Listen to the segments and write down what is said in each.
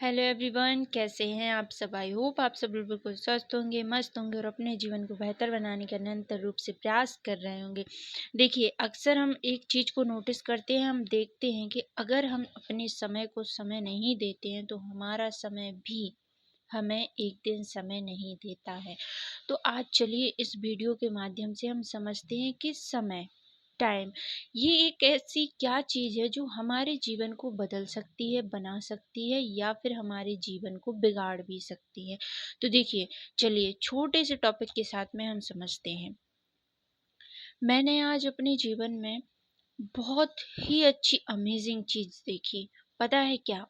Hello everyone, कैसे हैं आप सब। आई होप आप सब बिल्कुल स्वस्थ होंगे, मस्त होंगे और अपने जीवन को बेहतर बनाने का निरंतर रूप से प्रयास कर रहे होंगे। देखिए, अक्सर हम एक चीज़ को नोटिस करते हैं, हम देखते हैं कि अगर हम अपने समय को समय नहीं देते हैं तो हमारा समय भी हमें एक दिन समय नहीं देता है। तो आज चलिए इस वीडियो के माध्यम से हम समझते हैं कि समय, टाइम, ये एक ऐसी क्या चीज़ है जो हमारे जीवन को बदल सकती है, बना सकती है या फिर हमारे जीवन को बिगाड़ भी सकती है। तो देखिए, चलिए छोटे से टॉपिक के साथ में हम समझते हैं। मैंने आज अपने जीवन में बहुत ही अच्छी अमेजिंग चीज़ देखी। पता है क्या?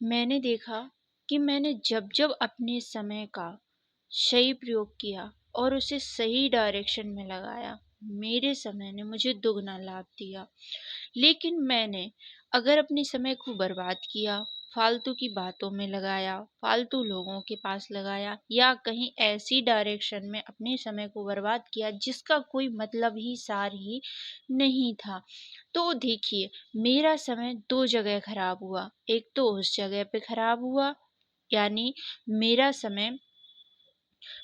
मैंने देखा कि मैंने जब-जब अपने समय का सही प्रयोग किया और उसे सही डायरेक्शन में लगाया, मेरे समय ने मुझे दुगना लाभ दिया। लेकिन मैंने अगर अपने समय को बर्बाद किया, फालतू की बातों में लगाया, फालतू लोगों के पास लगाया या कहीं ऐसी डायरेक्शन में अपने समय को बर्बाद किया जिसका कोई मतलब ही सार ही नहीं था, तो देखिए मेरा समय 2 जगह खराब हुआ। एक तो उस जगह पे खराब हुआ, यानी मेरा समय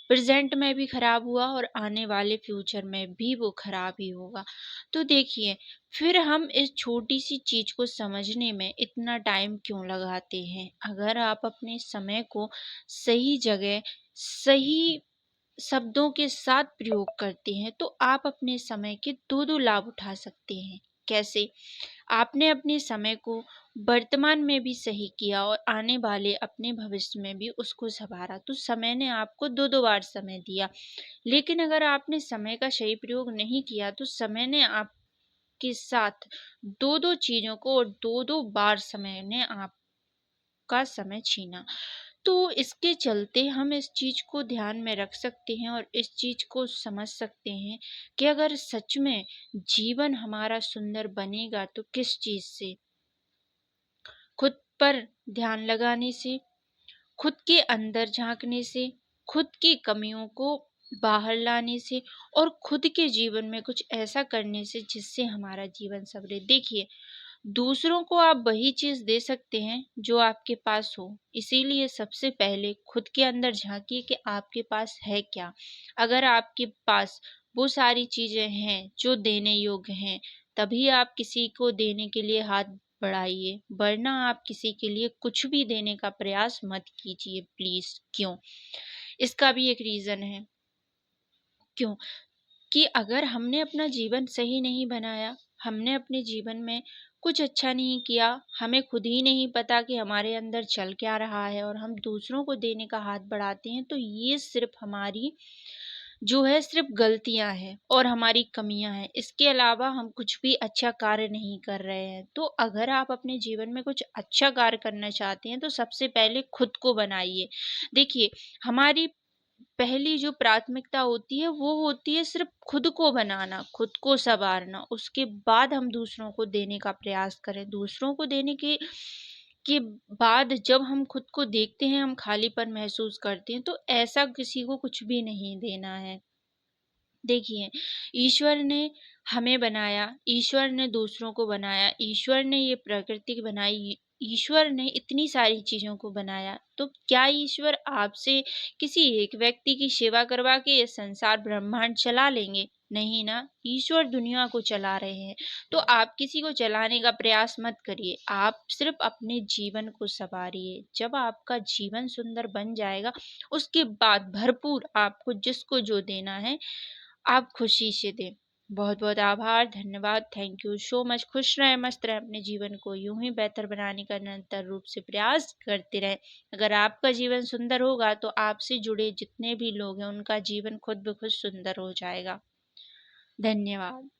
प्रेज़ेंट में भी खराब हुआ और आने वाले फ्यूचर में भी वो खराब ही होगा। तो देखिए, फिर हम इस छोटी-सी चीज़ को समझने में इतना टाइम क्यों लगाते हैं? अगर आप अपने समय को सही जगह, सही शब्दों के साथ प्रयोग करते हैं, तो आप अपने समय के 2-2 लाभ उठा सकते हैं। कैसे? आपने अपने समय को वर्तमान में भी सही किया और आने वाले अपने भविष्य में भी उसको सँवारा, तो समय ने आपको 2-2 बार समय दिया। लेकिन अगर आपने समय का सही प्रयोग नहीं किया, तो समय ने आपके साथ 2-2 चीज़ों को और 2-2 बार समय ने आपका समय छीना। तो इसके चलते हम इस चीज़ को ध्यान में रख सकते हैं और इस चीज़ को समझ सकते हैं कि अगर सच में जीवन हमारा सुंदर बनेगा तो किस चीज़ से? खुद पर ध्यान लगाने से, खुद के अंदर झाँकने से, खुद की कमियों को बाहर लाने से और खुद के जीवन में कुछ ऐसा करने से जिससे हमारा जीवन संवरे। देखिए, दूसरों को आप वही चीज़ दे सकते हैं जो आपके पास हो। इसीलिए सबसे पहले खुद के अंदर झाँकिए कि आपके पास है क्या? अगर आपके पास वो सारी चीज़ें हैं जो देने योग्य हैं, तभी आप किसी को देने के लिए हाथ बढ़ाइए, वरना आप किसी के लिए कुछ भी देने का प्रयास मत कीजिए प्लीज़। क्यों? इसका भी एक रीज़न है। क्यों? कि अगर हमने अपना जीवन सही नहीं बनाया, हमने अपने जीवन में कुछ अच्छा नहीं किया, हमें खुद ही नहीं पता कि हमारे अंदर चल क्या रहा है और हम दूसरों को देने का हाथ बढ़ाते हैं, तो ये सिर्फ़ हमारी जो है सिर्फ़ गलतियाँ हैं और हमारी कमियाँ हैं। इसके अलावा हम कुछ भी अच्छा कार्य नहीं कर रहे हैं। तो अगर आप अपने जीवन में कुछ अच्छा कार्य करना चाहते हैं, तो सबसे पहले खुद को बनाइए। देखिए, हमारी पहली जो प्राथमिकता होती है वो होती है सिर्फ खुद को बनाना, खुद को सँवारना। उसके बाद हम दूसरों को देने का प्रयास करें। दूसरों को देने के बाद जब हम खुद को देखते हैं, हम खालीपन महसूस करते हैं, तो ऐसा किसी को कुछ भी नहीं देना है। देखिए, ईश्वर ने हमें बनाया, ईश्वर ने दूसरों को बनाया, ईश्वर ने ये प्रकृति बनाई, ईश्वर ने इतनी सारी चीज़ों को बनाया, तो क्या ईश्वर आपसे किसी एक व्यक्ति की सेवा करवा के ये संसार ब्रह्मांड चला लेंगे? नहीं ना, ईश्वर दुनिया को चला रहे हैं। तो आप किसी को चलाने का प्रयास मत करिए, आप सिर्फ़ अपने जीवन को सँवारिए। जब आपका जीवन सुंदर बन जाएगा, उसके बाद भरपूर आपको जिसको जो देना है आप खुशी से दें। बहुत-बहुत आभार, धन्यवाद, थैंक यू सो मच। खुश रहें, मस्त रहें, अपने जीवन को यूँ ही बेहतर बनाने का निरंतर रूप से प्रयास करते रहें। अगर आपका जीवन सुंदर होगा तो आपसे जुड़े जितने भी लोग हैं उनका जीवन खुद ब खुद सुंदर हो जाएगा। धन्यवाद।